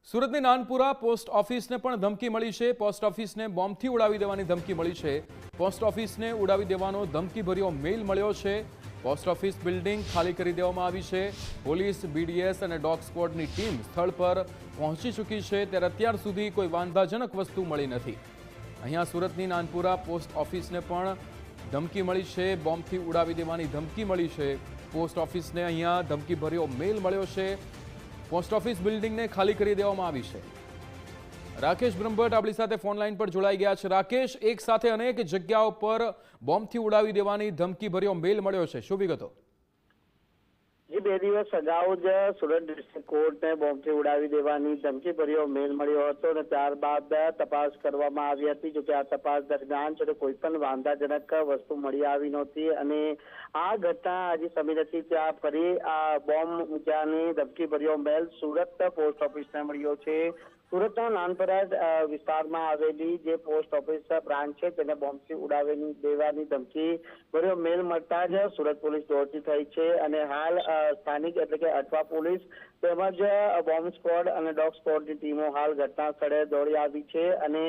સુરતની નાનપુરા પોસ્ટ ઓફિસને પણ ધમકી મળી છે। પોસ્ટ ઓફિસને બોમ્બથી ઉડાવી દેવાની ધમકી મળી છે। પોસ્ટ ઓફિસને ઉડાવી દેવાનો ધમકીભર્યો મેલ મળ્યો છે। પોસ્ટ ઓફિસ બિલ્ડિંગ ખાલી કરી દેવામાં આવી છે। પોલીસ, બીડીએસ અને ડોગ સ્ક્વોડની ટીમ સ્થળ પર પહોંચી ચૂકી છે, ત્યારે અત્યાર સુધી કોઈ વાંધાજનક વસ્તુ મળી નથી। અહીંયા સુરતની નાનપુરા પોસ્ટ ઓફિસને પણ ધમકી મળી છે, બોમ્બથી ઉડાવી દેવાની ધમકી મળી છે। પોસ્ટ ઓફિસને અહીંયા ધમકીભર્યો મેલ મળ્યો છે। પોસ્ટ ઓફિસ બિલ્ડિંગને ખાલી કરી દેવામાં આવી છે। રાકેશ બ્રહ્મભટ્ટ આપણી સાથે ફોન લાઈન પર જોડાઈ ગયા છે। રાકેશ, એક સાથે અનેક જગ્યાઓ પર બોમ્બથી ઉડાવી દેવાની ધમકીભર્યો મેલ મળ્યો છે, શું વિગતો? જે 2 દિવસ અગાઉ જ સુરત ડિસ્ટ્રિક્ટ કોર્ટને બોમ્બથી ઉડાવી દેવાની ધમકીભર્યો મેલ મળ્યો હતો અને ત્યારબાદ તપાસ કરવામાં આવી હતી। જોકે આ તપાસ દરમિયાન છે કોઈ પણ વાંધાજનક વસ્તુ મળી આવી નહોતી અને આ ઘટના હજી સમી નથી ત્યાં ફરી આ બોમ્બ મૂક્યાની ધમકીભર્યો મેલ સુરત પોસ્ટ ઓફિસને મળ્યો છે। સુરતના નાનપરા વિસ્તારમાં આવેલી જે પોસ્ટ ઓફિસ બ્રાન્ચ છે તેને બોમ્બથી ઉડાવી દેવાની ધમકી ભર્યો મેલ મળતા જ સુરત પોલીસ દોડતી થઈ છે અને હાલ સ્થાનિક એટલે કે અઠવા પોલીસ તેમજ બોમ્બ સ્ક્વોડ અને ડોગ સ્ક્વોડની ટીમો હાલ ઘટના સ્થળે દોડી આવી છે અને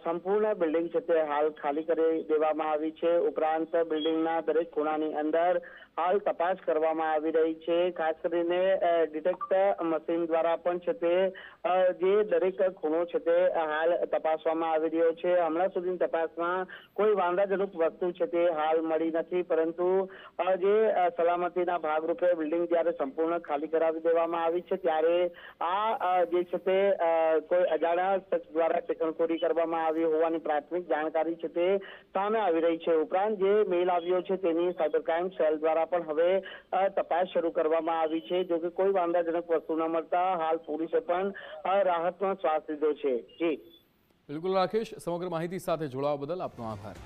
સંપૂર્ણ બિલ્ડિંગ છે તે હાલ ખાલી કરી દેવામાં આવી છે। ઉપરાંત બિલ્ડિંગના દરેક ખૂણાની અંદર હાલ તપાસ કરવામાં આવી રહી છે। ખાસ કરીને ડિટેક્ટ મશીન દ્વારા પણ છે તે જે દરેક ખૂણો છે તે હાલ તપાસવામાં આવી રહ્યો છે। હમણાં સુધીની તપાસમાં કોઈ વાંધાજનક વસ્તુ છે તે હાલ મળી નથી, પરંતુ જે સલામતીના ભાગરૂપે બિલ્ડિંગ જ્યારે સંપૂર્ણ ખાલી કરાવી દેવામાં આવી છે ત્યારે આ જે છે તે કોઈ અજાણ્યા શખ્સ દ્વારા ટેકનખોરી કરવામાં આવી હોવાની પ્રાથમિક જાણકારી છે તે સામે આવી રહી છે। ઉપરાંત જે મેલ આવ્યો છે તેની સાયબર ક્રાઇમ સેલ દ્વારા પણ હવે તપાસ શરૂ કરવામાં આવી છે। જો કે કોઈ વાંધાજનક વસ્તુ ન મળતા હાલ પોલીસે પણ રાહતનો શ્વાસ લીધો છે। જી બિલકુલ રાકેશ, સમગ્ર માહિતી સાથે જોડાવા બદલ આપનો આભાર।